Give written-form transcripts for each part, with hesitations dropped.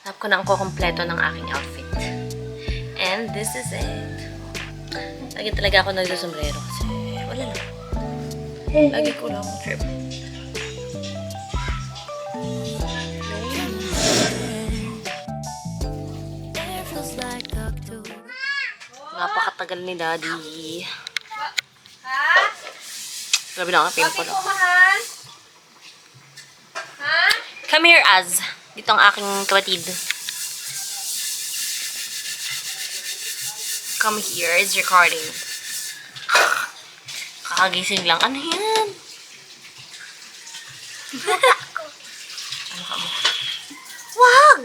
Hanap ko na ang kukumpleto ng aking outfit. And this is it. Lagi talaga ako nagsusombrero kasi wala lang. Lagi ko lang trip. Napakatagal ni Daddy. Grabe na ang pimple. Come here, Az. Dito ang aking kapatid. Come here, it's recording. Kakagising lang. Ano yan? Ano ka mo? Wag!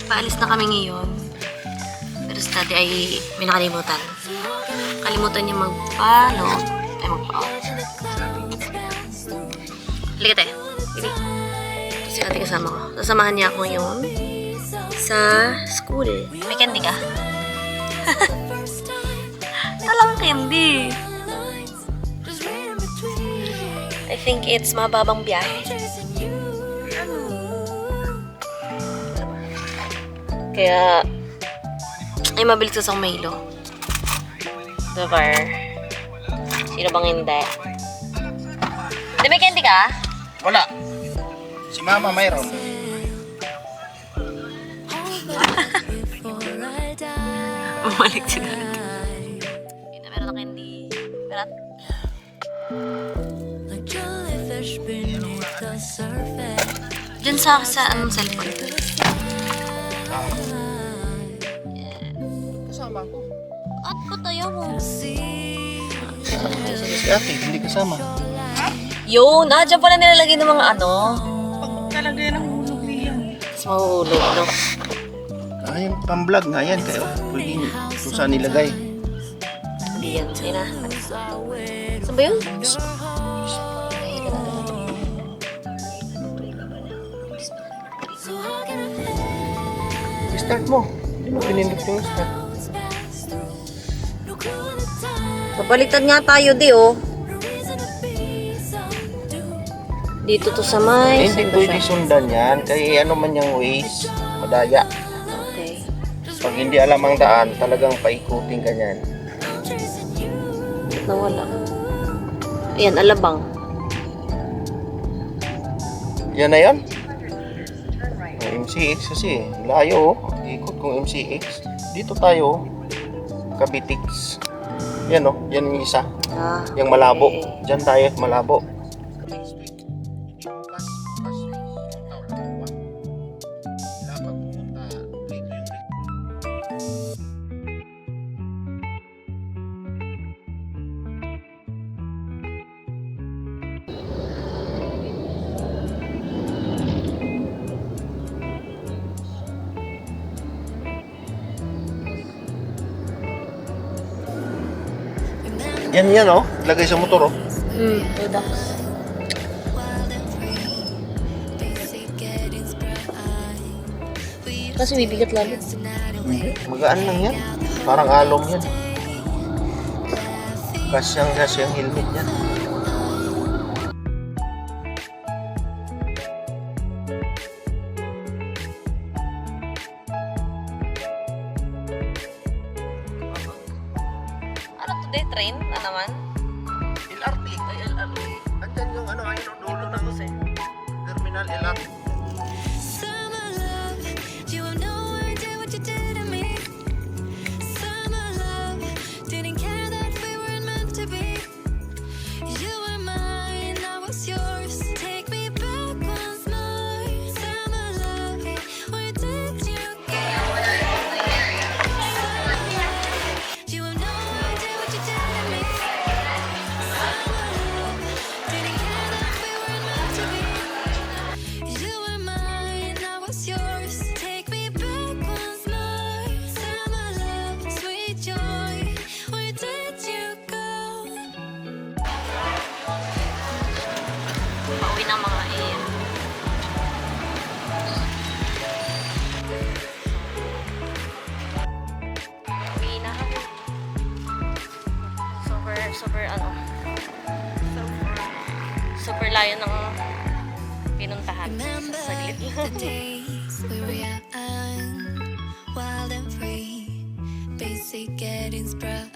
Paalis na kami ngayon. Pero sa dati ay may nakalimutan. Kalimutan niya mag-follow. Ay, mag-out. Halika tayo. Bili. Ito si ate kasama ko. Sasamahan niya ako ngayon sa school. May candy ka? Talang candy. I think it's mababang biyahe. Kaya, ay mabilis ka sa Milo. Diba? Sino bang hindi? Di may candy ka? Wala. Si Mama mayroon. Bumalik si Daddy. Ito, meron na candy. Meron? Diyan sa anong cellphone? Kasama ko. At ko tayo mo. Si ate, hindi kasama. Yun, dyan pala nilalagay ng mga ano. Talagay ng hulog nila. Tapos mahuhulog, no? Ayun, pang-vlog nga yan. Kaya pwede kung saan nilagay. Hindi yan. Sige na. Saan ba yun? Start mo. Hindi mo pinindot yung start. Babaliktad nga tayo, di, oh. Dito to sa may. Hindi pwede sundan yan. Kaya ano man yung ways, madaya. Okay. Pag hindi alam ang daan, talagang paikutin ka yan. Nawala. Ayan, alabang. Yan na yan. Ang MCX kasi, layo. Ikot kong MCX. Dito tayo, Kabitix. Yan o, yan yung isa. Ah, Yung malabo. okay. Diyan tayo, malabo. Yan o, lagay sa motor o. Products. Kasi bibigat lalo. Magaan lang yan. Parang along yan. Kasyang helmet yan. Ano to, day train? Na naman? LRT. Ay, LRT. Andyan yung ano, ayun ang dulo ng Terminal LRT. You far. Super super layo ng pinuntahan. Remember Saglit the lang. days we were young, wild and free. Basic getting sprung